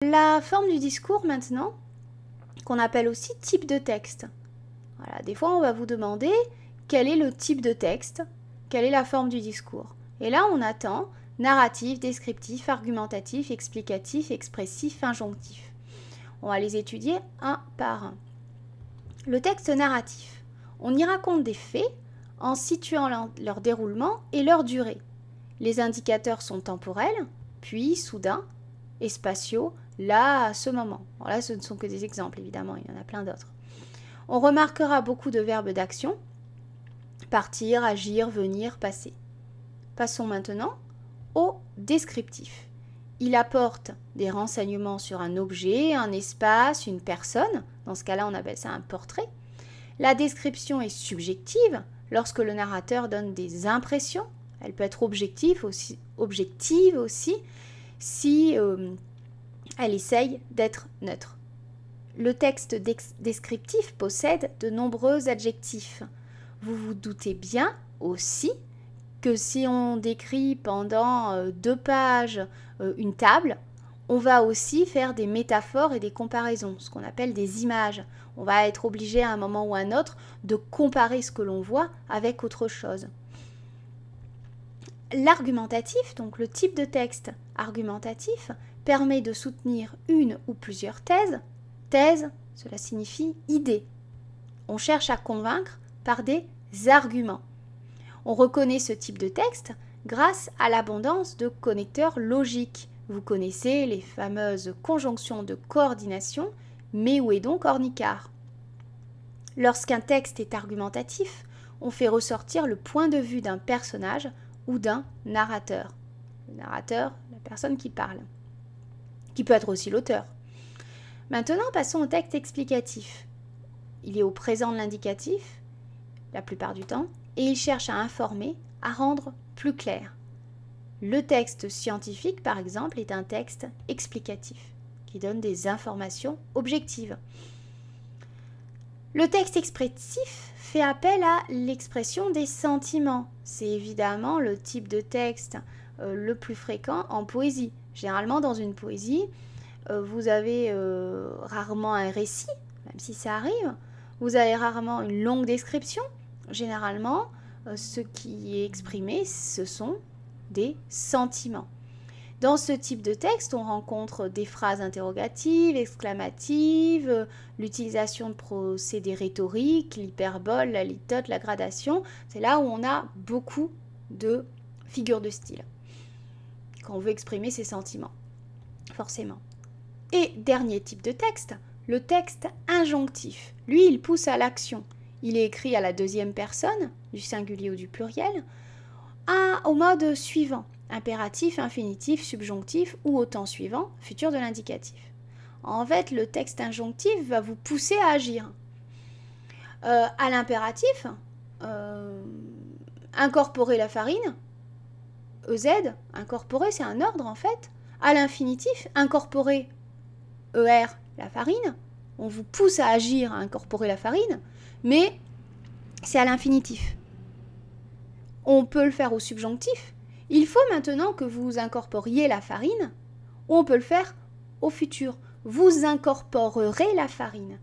La forme du discours maintenant, qu'on appelle aussi type de texte. Voilà, des fois on va vous demander quel est le type de texte, quelle est la forme du discours. Et là on attend narratif, descriptif, argumentatif, explicatif, expressif, injonctif. On va les étudier un par un. Le texte narratif. On y raconte des faits en situant leur déroulement et leur durée. Les indicateurs sont temporels, puis soudains, et spatiaux, là, à ce moment. Alors là, ce ne sont que des exemples, évidemment, il y en a plein d'autres. On remarquera beaucoup de verbes d'action, partir, agir, venir, passer. Passons maintenant au descriptif. Il apporte des renseignements sur un objet, un espace, une personne. Dans ce cas-là, on appelle ça un portrait. La description est subjective lorsque le narrateur donne des impressions. Elle peut être objective aussi si elle essaye d'être neutre. Le texte descriptif possède de nombreux adjectifs. Vous vous doutez bien aussi que si on décrit pendant 2 pages une table, on va aussi faire des métaphores et des comparaisons, ce qu'on appelle des images. On va être obligé à un moment ou à un autre de comparer ce que l'on voit avec autre chose. L'argumentatif, donc le type de texte argumentatif, permet de soutenir une ou plusieurs thèses. Thèse, cela signifie idée. On cherche à convaincre par des arguments. On reconnaît ce type de texte grâce à l'abondance de connecteurs logiques. Vous connaissez les fameuses conjonctions de coordination, mais où est donc Ornicart? Lorsqu'un texte est argumentatif, on fait ressortir le point de vue d'un personnage ou d'un narrateur. Le narrateur, la personne qui parle, qui peut être aussi l'auteur. Maintenant, passons au texte explicatif. Il est au présent de l'indicatif, la plupart du temps, et il cherche à informer, à rendre plus clair. Le texte scientifique, par exemple, est un texte explicatif, qui donne des informations objectives. Le texte expressif fait appel à l'expression des sentiments. C'est évidemment le type de texte le plus fréquent en poésie. Généralement, dans une poésie, vous avez rarement un récit, même si ça arrive. Vous avez rarement une longue description. Généralement, ce qui est exprimé, ce sont des sentiments. Dans ce type de texte, on rencontre des phrases interrogatives, exclamatives, l'utilisation de procédés rhétoriques, l'hyperbole, la litote, la gradation. C'est là où on a beaucoup de figures de style, quand on veut exprimer ses sentiments, forcément. Et dernier type de texte, le texte injonctif. Lui, il pousse à l'action. Il est écrit à la deuxième personne, du singulier ou du pluriel, au mode suivant. Impératif, infinitif, subjonctif ou au temps suivant, futur de l'indicatif. En fait, le texte injonctif va vous pousser à agir. À l'impératif, incorporer la farine, EZ, incorporer, c'est un ordre en fait. À l'infinitif, incorporer ER, la farine. On vous pousse à agir, à incorporer la farine, mais c'est à l'infinitif. On peut le faire au subjonctif. Il faut maintenant que vous incorporiez la farine, ou on peut le faire au futur. Vous incorporerez la farine.